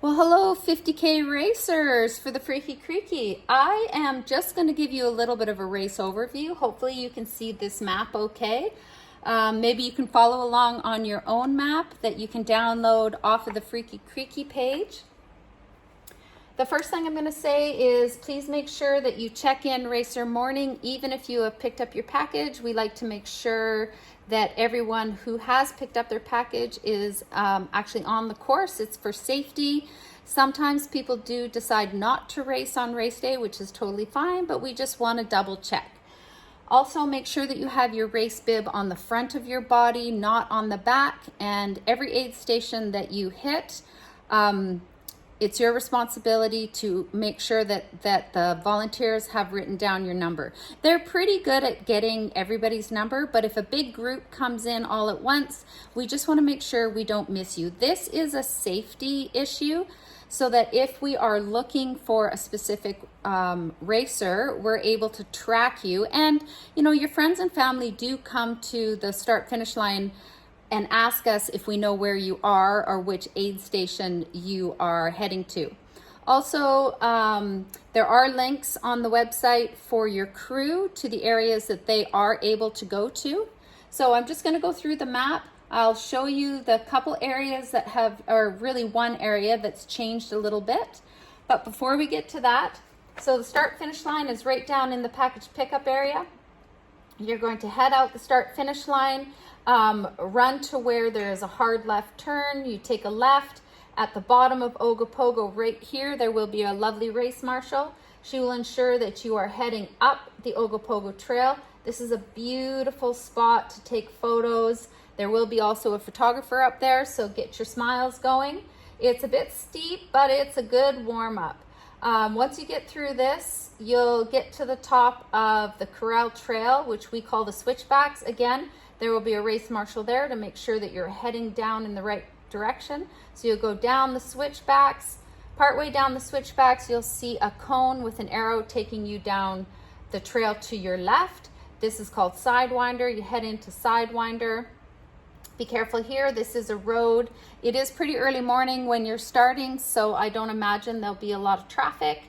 Well, hello 50K racers for the Freaky Creeky. I am just going to give you a little bit of a race overview. Hopefully you can see this map okay. Maybe you can follow along on your own map that you can download off of the Freaky Creeky page. The first thing I'm going to say is please make sure that you check in racer morning. Even if you have picked up your package, we like to make sure that everyone who has picked up their package is actually on the course. It's for safety. Sometimes people do decide not to race on race day, which is totally fine, but we just want to double check. Also, make sure that you have your race bib on the front of your body, not on the back, and every aid station that you hit, it's your responsibility to make sure that the volunteers have written down your number. They're pretty good at getting everybody's number, but if a big group comes in all at once, we just want to make sure we don't miss you. This is a safety issue, so that if we are looking for a specific racer, we're able to track you. And you know, your friends and family do come to the start finish line and ask us if we know where you are or which aid station you are heading to. Also, there are links on the website for your crew to the areas that they are able to go to. So I'm just going to go through the map. I'll show you the couple areas that have, or really one area that's changed a little bit. But before we get to that, so the start finish line is right down in the package pickup area. You're going to head out the start finish line, run to where there is a hard left turn. You take a left. At the bottom of Ogopogo right here, there will be a lovely race marshal. She will ensure that you are heading up the Ogopogo Trail. This is a beautiful spot to take photos. There will be also a photographer up there, so get your smiles going. It's a bit steep, but it's a good warm-up. Once you get through this, you'll get to the top of the Corral Trail, which we call the switchbacks. Again, there will be a race marshal there to make sure that you're heading down in the right direction. So you'll go down the switchbacks. Partway down the switchbacks, you'll see a cone with an arrow taking you down the trail to your left. This is called Sidewinder. You head into Sidewinder. Be careful here, this is a road. It is pretty early morning when you're starting, so I don't imagine there'll be a lot of traffic.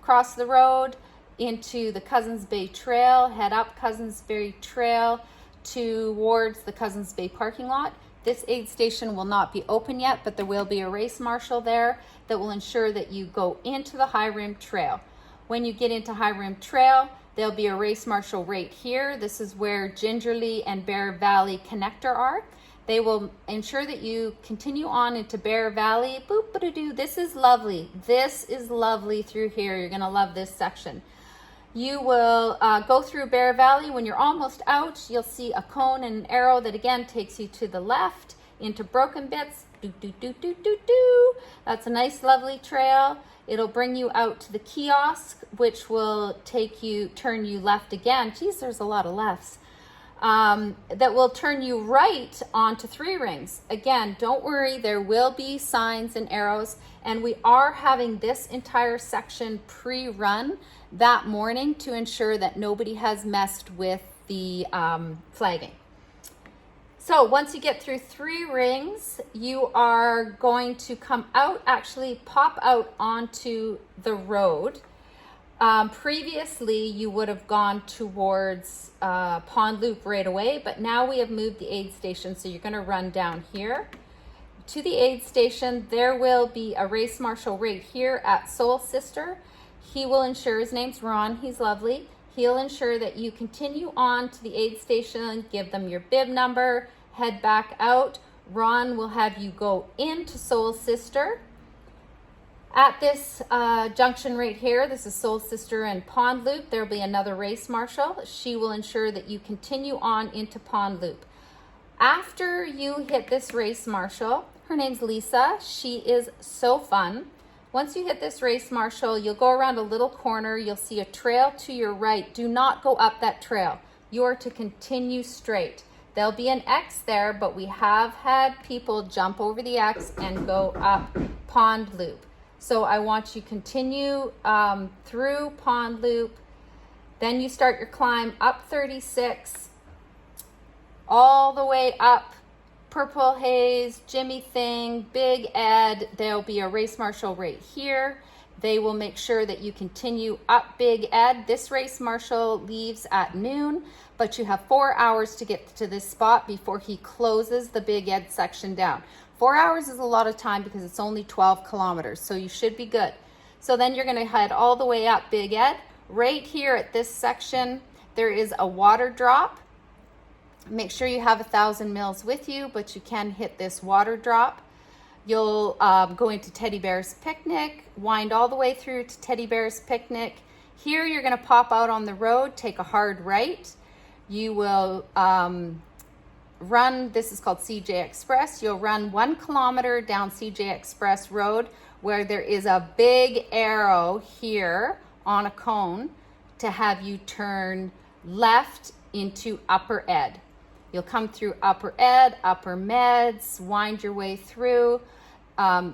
Cross the road into the Cousins Bay Trail, head up Cousins Bay Trail towards the Cousins Bay parking lot. This aid station will not be open yet, but there will be a race marshal there that will ensure that you go into the High Rim Trail. When you get into High Rim Trail, there'll be a race marshal right here. This is where Gingerly and Bear Valley Connector are. They will ensure that you continue on into Bear Valley. Boop-a-doo-doo. This is lovely. This is lovely through here. You're going to love this section. You will go through Bear Valley. When you're almost out, you'll see a cone and an arrow that again takes you to the left into Broken Bits. Do-do-do-do-do-do. That's a nice, lovely trail. It'll bring you out to the kiosk, which will turn you left again. Geez, there's a lot of lefts. That will turn you right onto Three Rings. Again, don't worry, there will be signs and arrows, and we are having this entire section pre-run that morning to ensure that nobody has messed with the flagging. So once you get through Three Rings, you are going to come out, actually pop out onto the road. Previously, you would have gone towards Pond Loop right away, but now we have moved the aid station, so you're going to run down here to the aid station. There will be a race marshal right here at Soul Sister. He will ensure, his name's Ron, he's lovely. He'll ensure that you continue on to the aid station, give them your bib number, head back out. Ron will have you go into Soul Sister. At this junction right here, this is Soul Sister and Pond Loop, there'll be another race marshal. She will ensure that you continue on into Pond Loop. After you hit this race marshal, her name's Lisa, she is so fun. Once you hit this race marshal, you'll go around a little corner, you'll see a trail to your right. Do not go up that trail. You are to continue straight. There'll be an X there, but we have had people jump over the X and go up Pond Loop. So I want you to continue through Pond Loop. Then you start your climb up 36, all the way up Purple Haze, Jimmy Thing, Big Ed, there'll be a race marshal right here. They will make sure that you continue up Big Ed. This race marshal leaves at noon, but you have 4 hours to get to this spot before he closes the Big Ed section down. 4 hours is a lot of time because it's only 12 kilometers, so you should be good. So then you're gonna head all the way up Big Ed. Right here at this section, there is a water drop. Make sure you have 1,000 mils with you, but you can hit this water drop. You'll go into Teddy Bear's Picnic, wind all the way through to Teddy Bear's Picnic. Here you're gonna pop out on the road, take a hard right. You will run, this is called CJ Express. You'll run 1 kilometer down CJ Express Road where there is a big arrow here on a cone to have you turn left into Upper Ed. You'll come through Upper Ed, Upper Meds, wind your way through.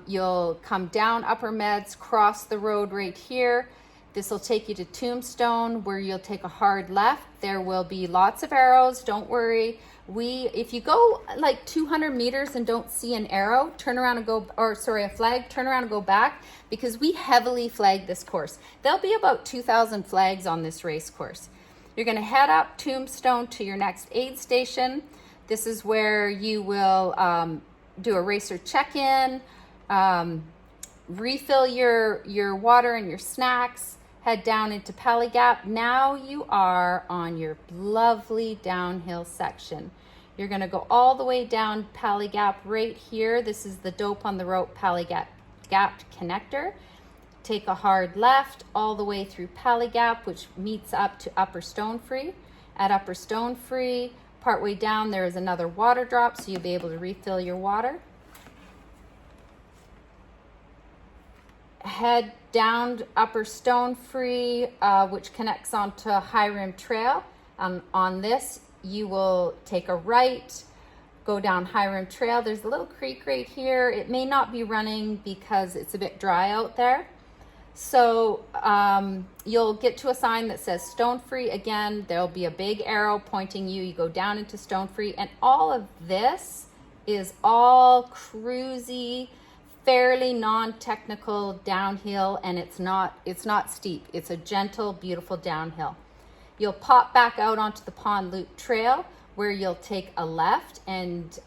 You'll come down Upper Meds, cross the road right here. This will take you to Tombstone where you'll take a hard left. There will be lots of arrows, don't worry. If you go like 200 meters and don't see an arrow, turn around and go, or sorry, a flag, turn around and go back because we heavily flag this course. There'll be about 2,000 flags on this race course. You're gonna head up Tombstone to your next aid station. This is where you will do a racer check-in, refill your water and your snacks, head down into Pally Gap. Now you are on your lovely downhill section. You're gonna go all the way down Pally Gap right here. This is the Dope on the Rope Pally Gap connector. Take a hard left all the way through Pally Gap, which meets up to Upper Stonefree. At Upper Stonefree, partway down, there is another water drop, so you'll be able to refill your water. Head down Upper Stonefree, which connects onto High Rim Trail. On this, you will take a right, go down High Rim Trail. There's a little creek right here. It may not be running because it's a bit dry out there. So you'll get to a sign that says Stonefree. Again, there'll be a big arrow pointing you. You go down into Stonefree, and all of this is all cruisy, fairly non-technical downhill, and it's not steep. It's a gentle, beautiful downhill. You'll pop back out onto the Pond Loop Trail where you'll take a left, and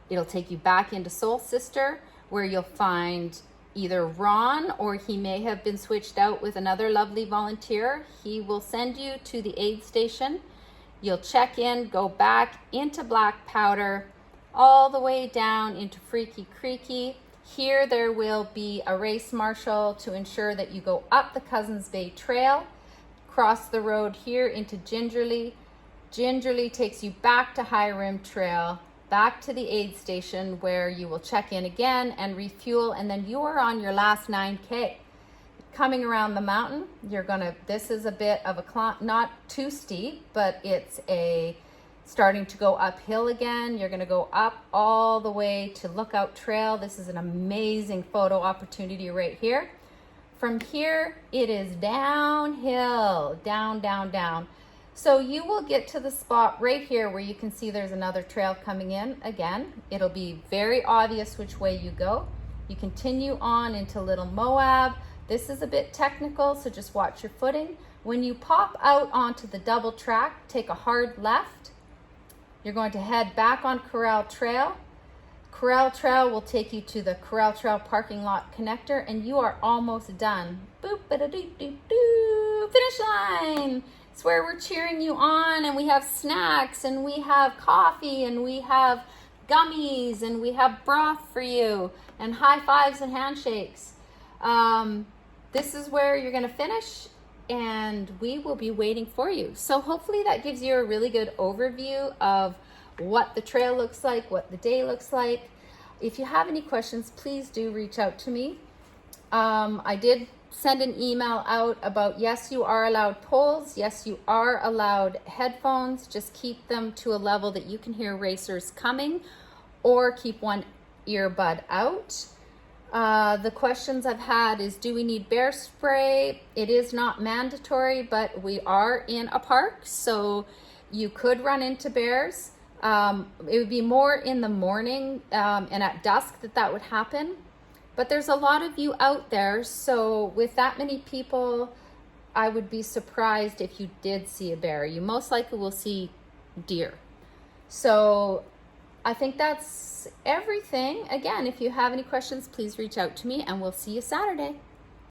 it'll take you back into Soul Sister where you'll find either Ron, or he may have been switched out with another lovely volunteer. He will send you to the aid station. You'll check in, go back into Black Powder, all the way down into Freaky Creeky. Here there will be a race marshal to ensure that you go up the Cousins Bay Trail, cross the road here into Gingerly. Gingerly takes you back to High Rim Trail, back to the aid station where you will check in again and refuel, and then you are on your last 9K. Coming around the mountain, this is a bit of a climb, not too steep, but it's starting to go uphill again. You're gonna go up all the way to Lookout Trail. This is an amazing photo opportunity right here. From here, it is downhill, down, down, down. So you will get to the spot right here where you can see there's another trail coming in. Again, it'll be very obvious which way you go. You continue on into Little Moab. This is a bit technical, so just watch your footing. When you pop out onto the double track, take a hard left. You're going to head back on Corral Trail. Corral Trail will take you to the Corral Trail parking lot connector, and you are almost done. Boop, ba-da-doo-doo-doo, finish line. It's where we're cheering you on, and we have snacks, and we have coffee, and we have gummies, and we have broth for you, and high fives and handshakes. This is where you're gonna finish, and we will be waiting for you. So hopefully that gives you a really good overview of what the trail looks like, what the day looks like. If you have any questions, please do reach out to me. I did send an email out about, yes, you are allowed poles. Yes, you are allowed headphones. Just keep them to a level that you can hear racers coming, or keep one earbud out. The questions I've had is, do we need bear spray? It is not mandatory, but we are in a park, so you could run into bears. It would be more in the morning and at dusk that would happen. But there's a lot of you out there, so with that many people, I would be surprised if you did see a bear. You most likely will see deer. So I think that's everything. Again, if you have any questions, please reach out to me, and we'll see you Saturday.